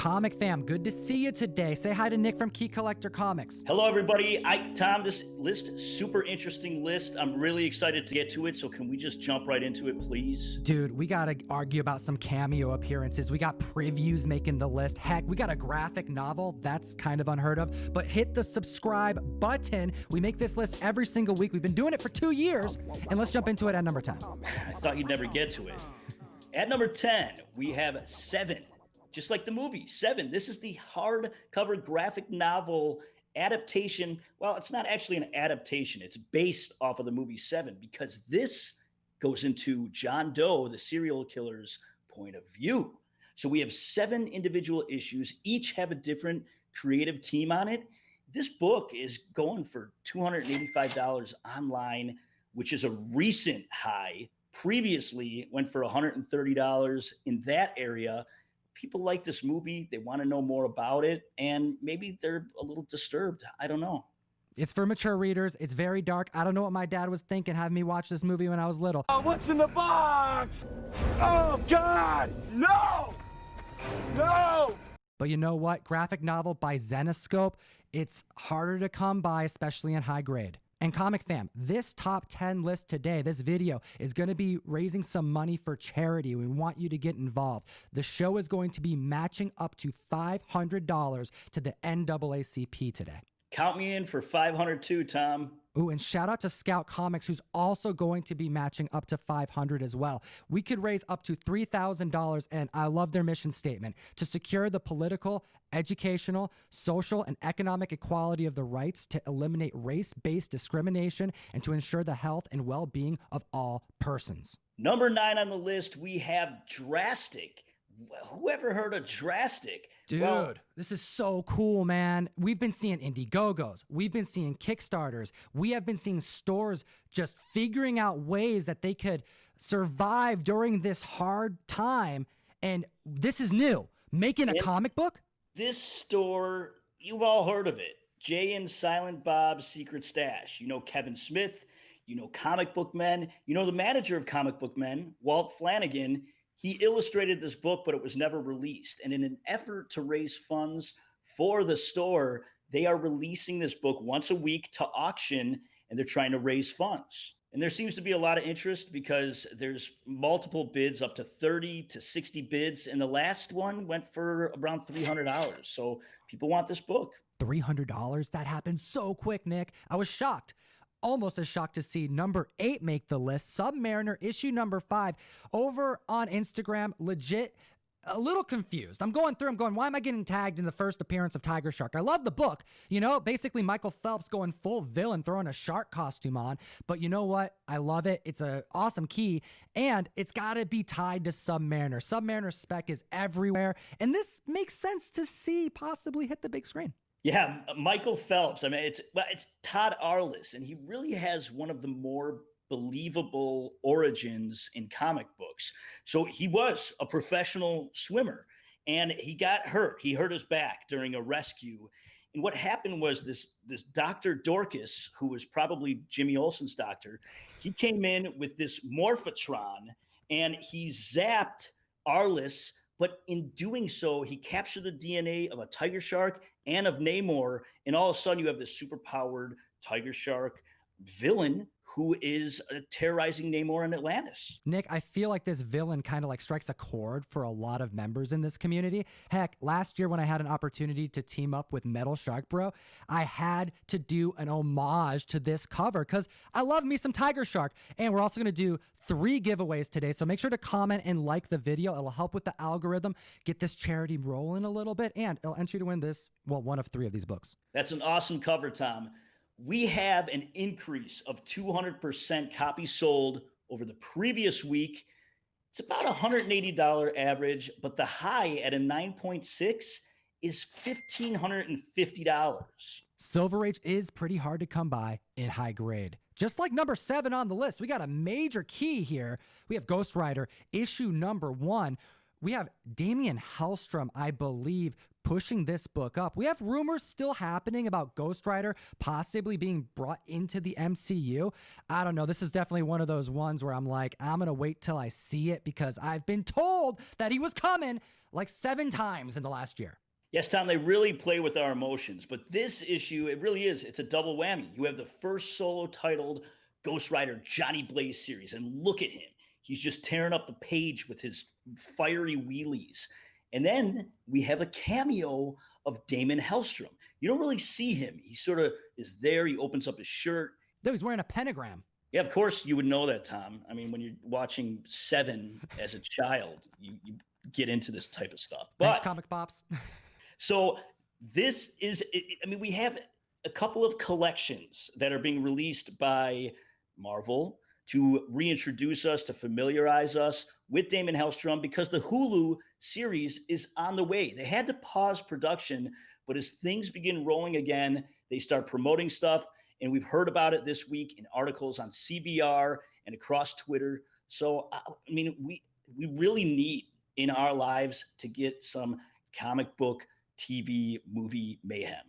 Comic fam, good to see you today. Say hi to Nick from Key Collector Comics. Hello, everybody. Tom, this list, super interesting list. I'm really excited to get to it. So can we just jump right into it, please? Dude, we gotta argue about some cameo appearances. We got previews making the list. Heck, we got a graphic novel. That's kind of unheard of. But hit the subscribe button. We make this list every single week. We've been doing it for 2 years. And let's jump into it at number 10. I thought you'd never get to it. At number 10, we have Seven. Just like the movie, Seven. This is the hardcover graphic novel adaptation. Well, it's not actually an adaptation. It's based off of the movie Seven because this goes into John Doe, the serial killer's point of view. So we have 7 individual issues. Each have a different creative team on it. This book is going for $285 online, which is a recent high. Previously went for $130 in that area. People like this movie. They want to know more about it. And maybe they're a little disturbed. I don't know. It's for mature readers. It's very dark. I don't know what my dad was thinking having me watch this movie when I was little. Oh, what's in the box? Oh, God! No! No! But you know what? Graphic novel by Zenescope, it's harder to come by, especially in high grade. And Comic Fam, this top 10 list today, this video is going to be raising some money for charity. We want you to get involved. The show is going to be matching up to $500 to the NAACP today. Count me in for 500 too, Tom. Ooh, and shout out to Scout Comics, who's also going to be matching up to $500 as well. We could raise up to $3,000, and I love their mission statement: to secure the political, educational, social, and economic equality of the rights, to eliminate race-based discrimination, and to ensure the health and well-being of all persons. Number 9 on the list, we have Drastic. Whoever heard of Drastic? Dude, this is so cool, man. We've been seeing Indiegogos. We've been seeing Kickstarters. We have been seeing stores just figuring out ways that they could survive during this hard time. And this is new. Making a comic book? This store, you've all heard of it. Jay and Silent Bob's Secret Stash. You know Kevin Smith. You know Comic Book Men. You know the manager of Comic Book Men, Walt Flanagan. He illustrated this book, but it was never released. And in an effort to raise funds for the store, they are releasing this book once a week to auction, and they're trying to raise funds. And there seems to be a lot of interest because there's multiple bids, up to 30 to 60 bids. And the last one went for around $300. So people want this book. $300? That happened so quick, Nick. I was shocked. Almost as shocked to see number 8 make the list. Submariner issue number 5 over on Instagram. Legit a little confused. I'm going, why am I getting tagged in the first appearance of Tiger Shark? I love the book. You know, basically Michael Phelps going full villain, throwing a shark costume on. But you know what? I love it. It's an awesome key, and it's got to be tied to Submariner. Submariner spec is everywhere, and this makes sense to see possibly hit the big screen. Yeah, Michael Phelps. I mean, it's Todd Arliss, and he really has one of the more believable origins in comic books. So he was a professional swimmer, and he got hurt. He hurt his back during a rescue. And what happened was this Dr. Dorcas, who was probably Jimmy Olsen's doctor, he came in with this Morphatron, and he zapped Arliss. But in doing so, he captured the DNA of a tiger shark and of Namor. And all of a sudden, you have this superpowered tiger shark villain who is terrorizing Namor and Atlantis. Nick, I feel like this villain kind of like strikes a chord for a lot of members in this community. Heck, last year when I had an opportunity to team up with Metal Shark Bro, I had to do an homage to this cover because I love me some Tiger Shark. And we're also going to do 3 giveaways today. So make sure to comment and like the video. It'll help with the algorithm, get this charity rolling a little bit, and it'll enter you to win this, well, one of 3 of these books. That's an awesome cover, Tom. We have an increase of 200% copies sold over the previous week. It's about $180 average, but the high at a 9.6 is $1,550. Silver Age is pretty hard to come by in high grade. Just like number 7 on the list, we got a major key here. We have Ghost Rider issue number 1. We have Damian Hellstrom, I believe, pushing this book up. We have rumors still happening about Ghost Rider possibly being brought into the MCU. I don't know. This is definitely one of those ones where I'm like, I'm going to wait till I see it because I've been told that he was coming. like 7 times in the last year. Yes, Tom, they really play with our emotions, but this issue, it really is. It's a double whammy. You have the first solo titled Ghost Rider Johnny Blaze series, and look at him. He's just tearing up the page with his fiery wheelies. And then we have a cameo of Damon Hellstrom. You don't really see him. He sort of is there. He opens up his shirt. No, he's wearing a pentagram. Yeah, of course you would know that, Tom. I mean, when you're watching Seven as a child, you get into this type of stuff. But Thanks, Comic Pops. so this is, I mean, we have a couple of collections that are being released by Marvel to reintroduce us, to familiarize us with Damon Hellstrom, because the Hulu series is on the way. They had to pause production, but as things begin rolling again, they start promoting stuff. And we've heard about it this week in articles on CBR and across Twitter. So, I mean, we really need in our lives to get some comic book, TV, movie mayhem.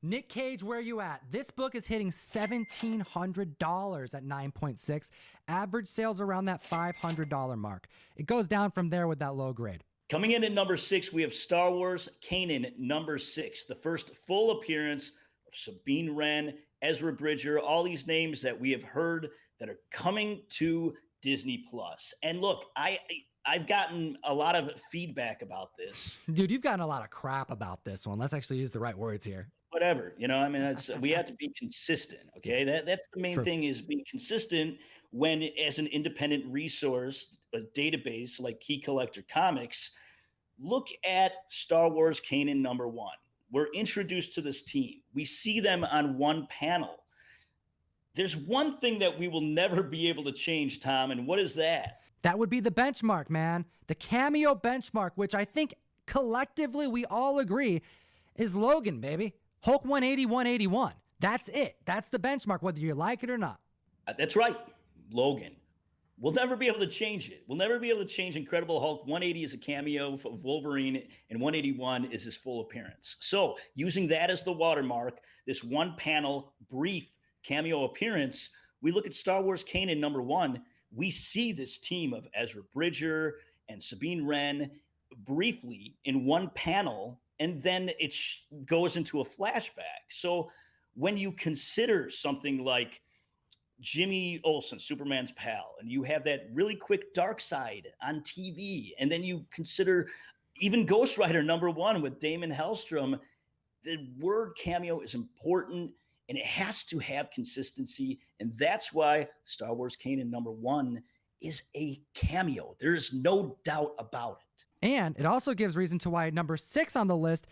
Nick Cage, where you at? This book is hitting $1,700 at 9.6. Average sales around that $500 mark. It goes down from there with that low grade. Coming in at number 6, we have Star Wars Kanan, number 6. The first full appearance of Sabine Wren, Ezra Bridger, all these names that we have heard that are coming to Disney Plus. And look, I've gotten a lot of feedback about this. Dude, you've gotten a lot of crap about this one. Let's actually use the right words here. Whatever, I mean, we have to be consistent. Okay, that's the main thing, is being consistent when, as an independent resource, a database like Key Collector Comics, look at Star Wars Kanan number 1. We're introduced to this team. We see them on one panel. There's one thing that we will never be able to change, Tom, and what is that? That would be the benchmark, man. The cameo benchmark, which I think collectively we all agree is Logan, baby. Hulk 180, 181. That's it. That's the benchmark, whether you like it or not. That's right, Logan. We'll never be able to change it. We'll never be able to change Incredible Hulk. 180 is a cameo of Wolverine, and 181 is his full appearance. So using that as the watermark, this one panel, brief cameo appearance, we look at Star Wars Kanan number 1. We see this team of Ezra Bridger and Sabine Wren briefly in one panel, and then it goes into a flashback. So when you consider something like Jimmy Olsen, Superman's pal, and you have that really quick dark side on TV, and then you consider even Ghost Rider number 1 with Damon Hellstrom, the word cameo is important, and it has to have consistency, and that's why Star Wars Kanan number 1 is a cameo. There is no doubt about it. And it also gives reason to why number 6 on the list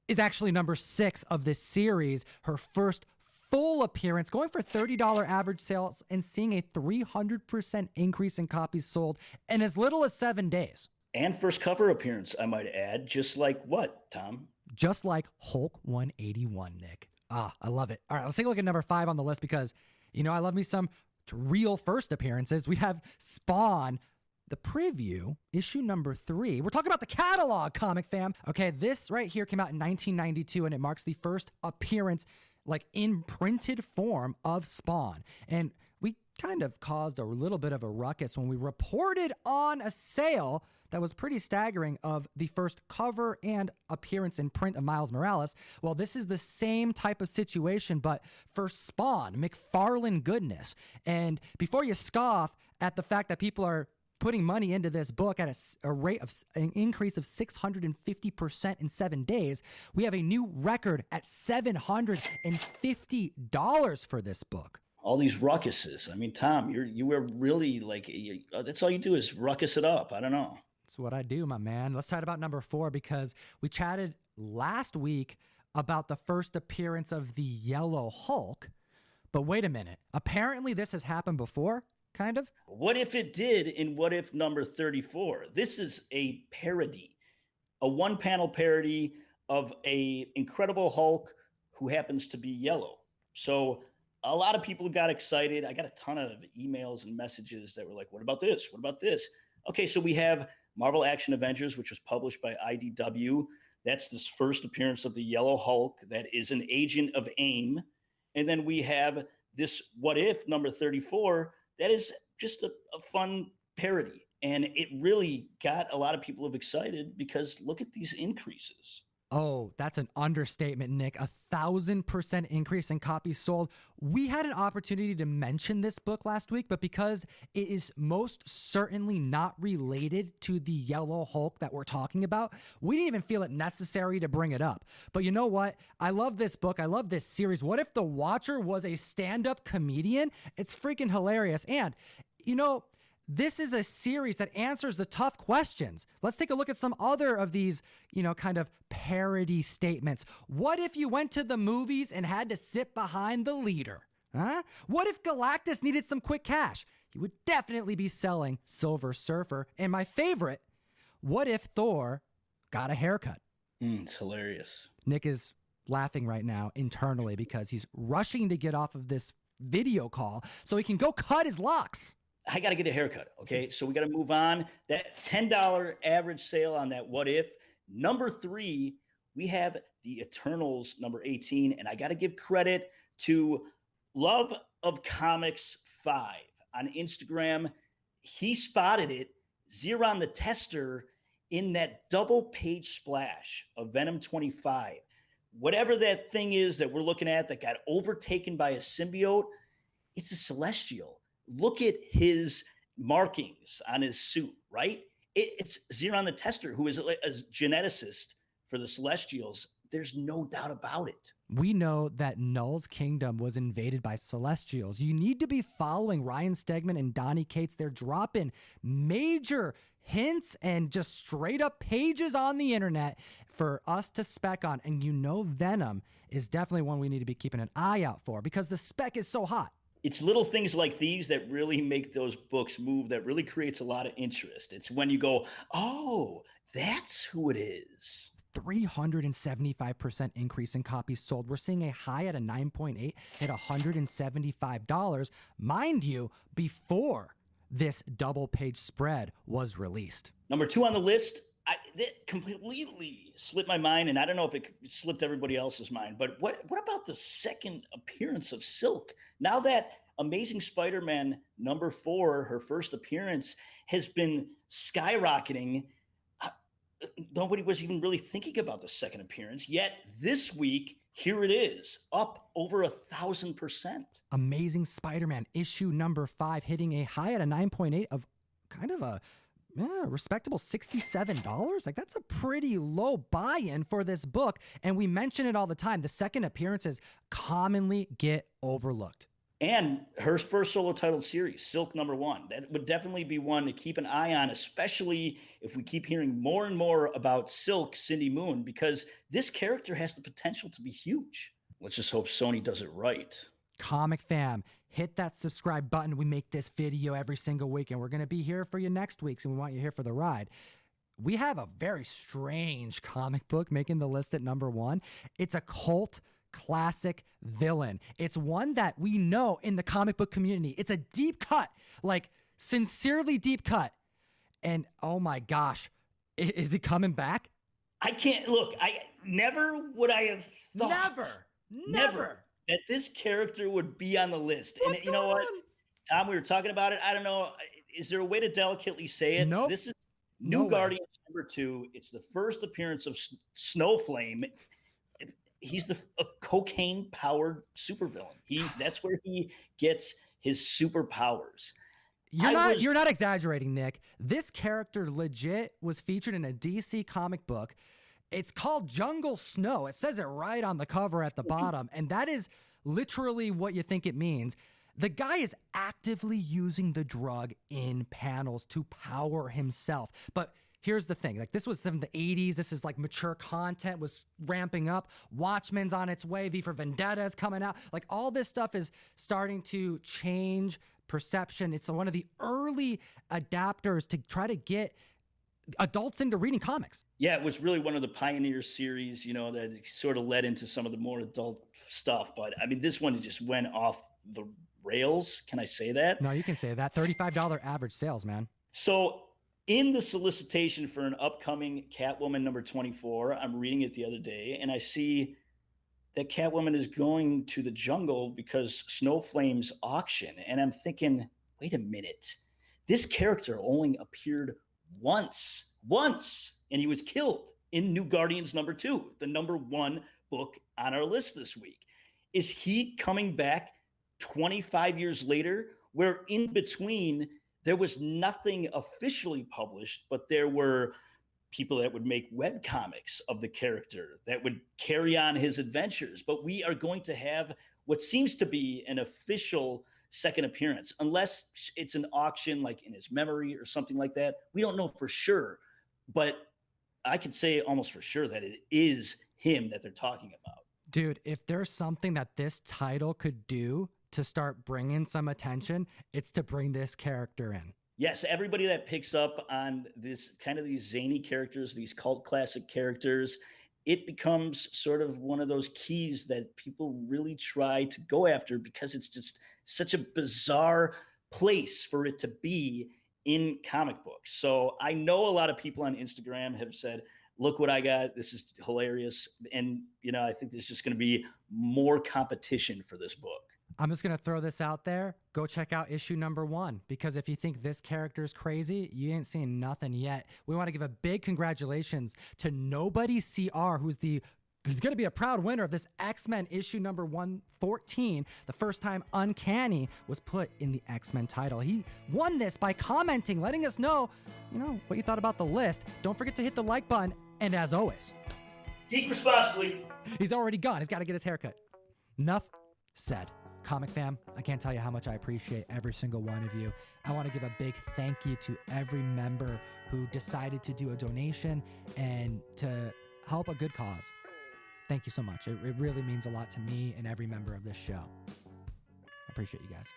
is actually number 6 of this series, her first full appearance, going for $30 average sales and seeing a 300% increase in copies sold in as little as 7 days. And first cover appearance, I might add, just like what, Tom? Just like Hulk 181, Nick. Ah, I love it. All right, let's take a look at number 5 on the list because, I love me some real first appearances. We have Spawn, the preview, issue number 3. We're talking about the catalog, comic fam. Okay, this right here came out in 1992, and it marks the first appearance, like in printed form, of Spawn. And we kind of caused a little bit of a ruckus when we reported on a sale that was pretty staggering of the first cover and appearance in print of Miles Morales. Well, this is the same type of situation, but for Spawn, McFarlane goodness. And before you scoff at the fact that people are putting money into this book at a rate of an increase of 650% in 7 days, we have a new record at $750 for this book. All these ruckuses. I mean, Tom, you were really like, that's all you do is ruckus it up. I don't know. That's what I do, my man. Let's chat about number 4 because we chatted last week about the first appearance of the Yellow Hulk. But wait a minute. Apparently this has happened before, kind of. What if it did in What If number 34? This is a parody, a one-panel parody of a Incredible Hulk who happens to be yellow. So a lot of people got excited. I got a ton of emails and messages that were like, what about this? What about this? Okay, so we have Marvel Action Avengers, which was published by IDW. That's this first appearance of the Yellow Hulk that is an agent of AIM. And then we have this What If number 34 that is just a fun parody. And it really got a lot of people excited because look at these increases. Oh, that's an understatement, Nick. 1,000% increase in copies sold. We had an opportunity to mention this book last week, but because it is most certainly not related to the Yellow Hulk that we're talking about, we didn't even feel it necessary to bring it up. But you know what? I love this book. I love this series. What if the Watcher was a stand-up comedian? It's freaking hilarious. And, you know, this is a series that answers the tough questions. Let's take a look at some other of these, kind of parody statements. What if you went to the movies and had to sit behind the leader? Huh? What if Galactus needed some quick cash? He would definitely be selling Silver Surfer. And my favorite, what if Thor got a haircut? It's hilarious. Nick is laughing right now internally because he's rushing to get off of this video call so he can go cut his locks. I got to get a haircut. Okay. So we got to move on. That $10 average sale on that what if. Number 3, we have the Eternals, number 18. And I got to give credit to Love of Comics 5 on Instagram. He spotted it, Zeron the Tester, in that double page splash of Venom 25. Whatever that thing is that we're looking at that got overtaken by a symbiote, it's a Celestial. Look at his markings on his suit, right? It's Zeron the Tester, who is a geneticist for the Celestials. There's no doubt about it. We know that Null's kingdom was invaded by Celestials. You need to be following Ryan Stegman and Donnie Cates. They're dropping major hints and just straight up pages on the internet for us to spec on. And Venom is definitely one we need to be keeping an eye out for because the spec is so hot. It's little things like these that really make those books move, that really creates a lot of interest. It's when you go, oh, that's who it is. 375% increase in copies sold. We're seeing a high at a 9.8 at $175. Mind you, before this double page spread was released. Number 2 on the list, that completely slipped my mind, and I don't know if it slipped everybody else's mind, but what about the second appearance of Silk? Now that Amazing Spider-Man number 4, her first appearance, has been skyrocketing, nobody was even really thinking about the second appearance, yet this week, here it is, up over 1,000%. Amazing Spider-Man issue number 5 hitting a high at a 9.8 of kind of a respectable $67. Like, that's a pretty low buy-in for this book. And we mention it all the time. The second appearances commonly get overlooked. And her first solo titled series, Silk number 1. That would definitely be one to keep an eye on, especially if we keep hearing more and more about Silk, Cindy Moon, because this character has the potential to be huge. Let's just hope Sony does it right. Comic fam, hit that subscribe button. We make this video every single week, and we're going to be here for you next week, so we want you here for the ride. We have a very strange comic book making the list at number 1. It's a cult classic villain. It's one that we know in the comic book community. It's a deep cut, like sincerely deep cut. And oh my gosh, is he coming back? I can't look. I never would I have thought. Never. That this character would be on the list. What's and you know what, Tom, we were talking about it. I don't know. Is there a way to delicately say it? Nope. This is New Guardians number 2. It's the first appearance of Snowflame. He's a cocaine-powered supervillain. That's where he gets his superpowers. You're not exaggerating, Nick. This character legit was featured in a DC comic book. It's called Jungle Snow. It says it right on the cover at the bottom, and that is literally what you think it means. The guy is actively using the drug in panels to power himself. But here's the thing. Like, this was from the 80s. This is like mature content was ramping up. Watchmen's on its way. V for Vendetta is coming out. Like, all this stuff is starting to change perception. It's one of the early adapters to try to get adults into reading comics. Yeah, it was really one of the pioneer series, that sort of led into some of the more adult stuff. But I mean, this one just went off the rails. Can I say that? No, you can say that. $35 average sales, man. So in the solicitation for an upcoming Catwoman number 24, I'm reading it the other day, and I see that Catwoman is going to the jungle because Snowflame's auction. And I'm thinking, wait a minute. This character only appeared once, and he was killed in New Guardians #2, the #1 book on our list this week. Is he coming back 25 years later, where in between there was nothing officially published, but there were people that would make web comics of the character that would carry on his adventures? But we are going to have what seems to be an official second appearance, unless it's an auction like in his memory or something like that. We don't know for sure, but I could say almost for sure that it is him that they're talking about. Dude, if there's something that this title could do to start bringing some attention, it's to bring this character in. Yes, everybody that picks up on this kind of these zany characters, these cult classic characters, it becomes sort of one of those keys that people really try to go after because it's just such a bizarre place for it to be in comic books. So I know a lot of people on Instagram have said, look what I got. This is hilarious. And, I think there's just going to be more competition for this book. I'm just going to throw this out there. Go check out issue #1, because if you think this character is crazy, you ain't seen nothing yet. We want to give a big congratulations to Nobody CR, who's going to be a proud winner of this X-Men issue #114, the first time Uncanny was put in the X-Men title. He won this by commenting, letting us know, what you thought about the list. Don't forget to hit the like button. And as always, geek responsibly. He's already gone. He's got to get his haircut. Enough said. Comic fam, I can't tell you how much I appreciate every single one of you. I want to give a big thank you to every member who decided to do a donation and to help a good cause. Thank you so much. It really means a lot to me and every member of this show. I appreciate you guys.